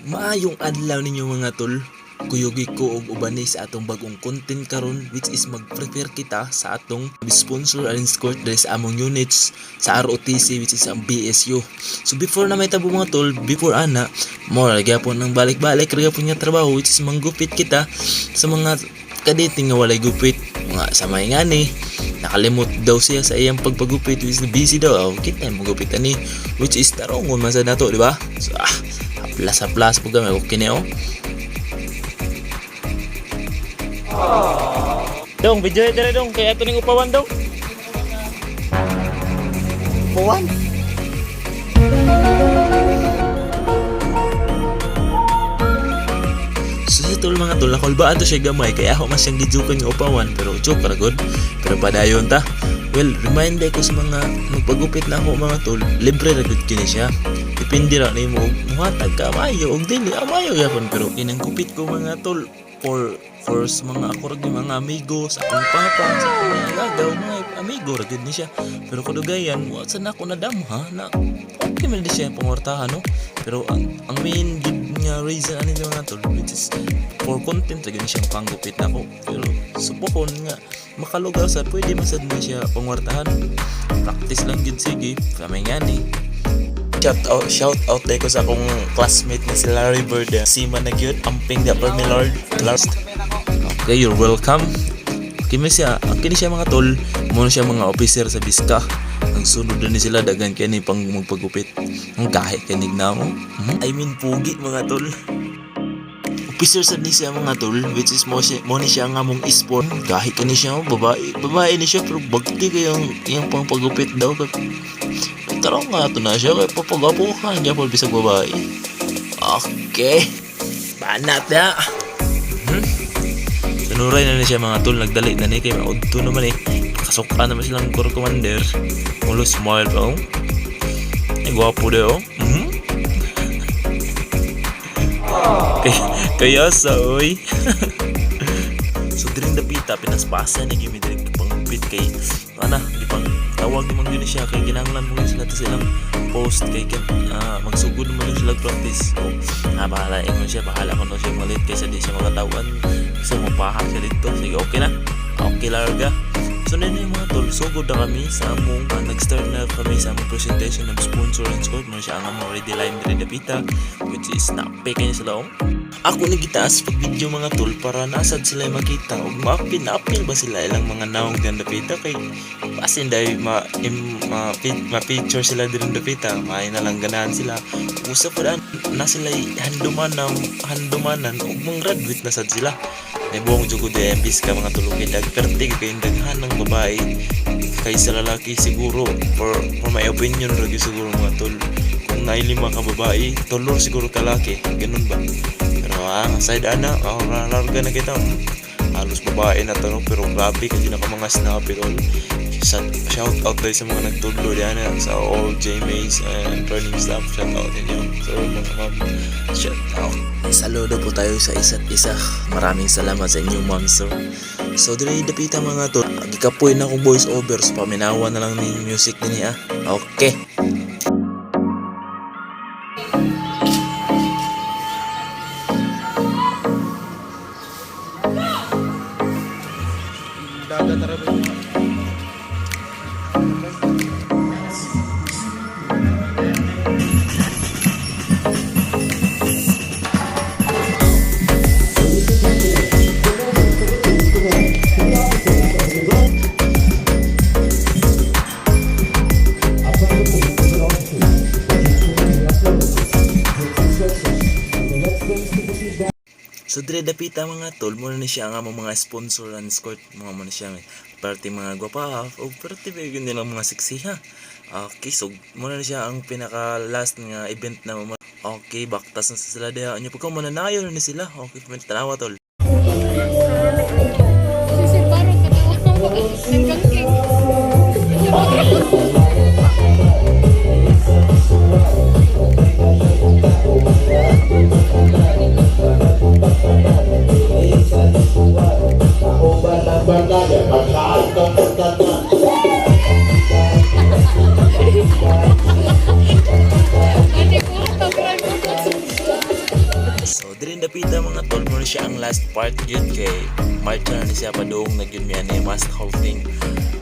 Maayong adlaw ninyo mga tol. Kuyugi ko og uban sa atong bagong content karon, which is mag-prepare kita sa atong sponsor and escort dahil sa among units sa ROTC, which is ang BSU. So before na may tabo mga tol, before ana mo gyapon ng balik-balik ra gyapon nga trabaho, which is manggupit kita sa mga kaditing nga walay gupit, mga samay ngani nakalimot daw siya sa iyang pagpagupit, which is busy daw. Kita mo gupit ani, which is tarongon man sa nato, di ba? So haplas po kami, okay na. Dong, video dere dong, kaya ito ning upawan dong. Upawan? So sa tol mga tol, nakulbaan to siya gamay, kaya ako mas siyang gijukan yung upawan, pero joke ra good. Pero padayon ta. Well, reminder ko sa mga magpagupit na ako mga tol, libre ra gud kini siya. Depende ra nimo muhatag ka maayo og dili maayo yapon, pero inang gupit ko mga tol for sa mga ako rin mga amigos, akong papa, sa akong mga lagaw, mga amigo rin ni siya. Pero kadugayan, saan ako nadamo ha? Na, okay man din siya pangortahan, no? Pero ang main nga reason ano yung mga tol, which is for content rin siyang panggupit na ako. Pero subukon nga, makalugaw sa pwede masad na siya pangortahan. Practice lang yun, sige, kami nga ni. Shout out day ko sa akong classmate na si Larry Bird, Sima na cute, amping the per Millard last. Okay, you're welcome. Kini siya mga tol, muna siya mga officer sa Biska. Ang sunod na ni sila dagan kani pang magpagupit. Ang gahe kanig na mo. I mean pugi mga tol. Officer sa ni siya mga tol, which is mo ni siya nga mong sport. Gahe kani siya babae ni siya, pero bagti kayong pang pagupit daw. Tarong nga ito na siya, kaya papagapo ka, hindi ako bisag babae. Okay, banat na. Sanuray na siya mga tol, nagdali na ni, kaya maudto naman kasuka naman silang core commander. Mulo smile pa, ay gwapo de kaya sa oy. So diring dapita, pinaspasan na gimi diring pangupit kay gipang tawag naman yun siya, kay ginanglan mo sila to silang post kay magsugod naman yun sila practice. So bahala ingon siya, bahala ko na siya malit kaysa di siya makatawan, so mapahak siya dito. Sige, okay na, okay larga. So na yung mga tol, sugod na kami sa among nag-start na kami sa among presentation ng sponsor and scored mo siya ang among ready line din dapita, which is na-pay kanya sila ako nagitaas pag video mga tol para nasad sila makita o ma-appeal ba sila ilang mga naong din dapita, kay pasin dahil ma-picture sila din dapita, may nalang ganahan sila usap pa na sila handumanan o mga graduate na sad sila. May buong jugo de Biska mga tulungin dagpertig kayong daghan ng babae kaysa lalaki siguro, for my opinion ragi siguro mga tol, kung nailima ka babae tolor siguro kalaki, ganun ba? Pero aside ana larga na kita halos babae na tanong, pero grabe kasi na mga snappy tol. Shout out tayo sa mga nagtudlo diyan sa all JMays and training staff. Shout out ninyo. So mga ma'am, shout out. Saludo po tayo sa isa't isa. Maraming salamat sa inyo ma'am sir. So dili dapita mga tol, gikapoy na akong voice over, so paminawa na lang ni music din Okay. So dire dapita mga tol, muna ni siya nga mga sponsor and escort, mga muna siya party mga gwapa o party yun nilang mga sexy ha. Okay, so muna ni siya ang pinaka last nga event na mga okay, baktas na sila diha. Anya pagka mananayo na sila. Okay, tanawa tol. Sisi baru tanawa nagkangking. Adik ko, dili napita mga tol mo na siya ang last part yun kay marcha na siya padung nagyun miyan ni must halting.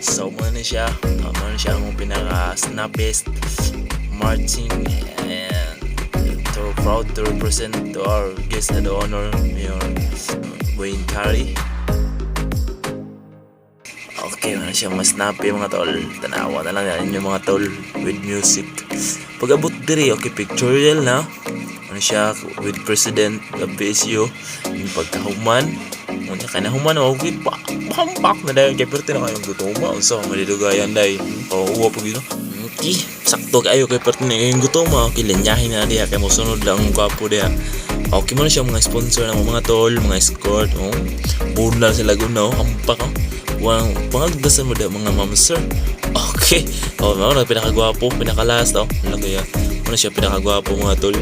So mo na siya, mo na siya ang pinaka snappiest marching and so proud to represent to our guest and honor Mayor Wayne Carey. Okay, ano siya mas snappy mga tol. Tanawa na lang yan yung mga tol with music. Pag-abot diri, okay, pictorial na. Ano siya with President of PSU. Yung pagkahuman. Muna ka na human, okay, pampak na dahil. Kaya pero tinakayong gutoma. Unsa, malilugayan dahil. Pauwa po gino. Okay, sakto kayo kay pero tinakayong gutoma. Okay, lanyahin na diya. Kaya musunod lang ang gwapo diya. Okay mo na siya mga sponsor ng mga tol, mga escort. Oh. Bunal sa Laguna, hampak. Oh. Pangagdasan mo daw mga ma'am sir. Okay. Oh, mga pinakagwapo, pinakalas oh. Lagi ya. Ano siya pinakagwapo mga tol.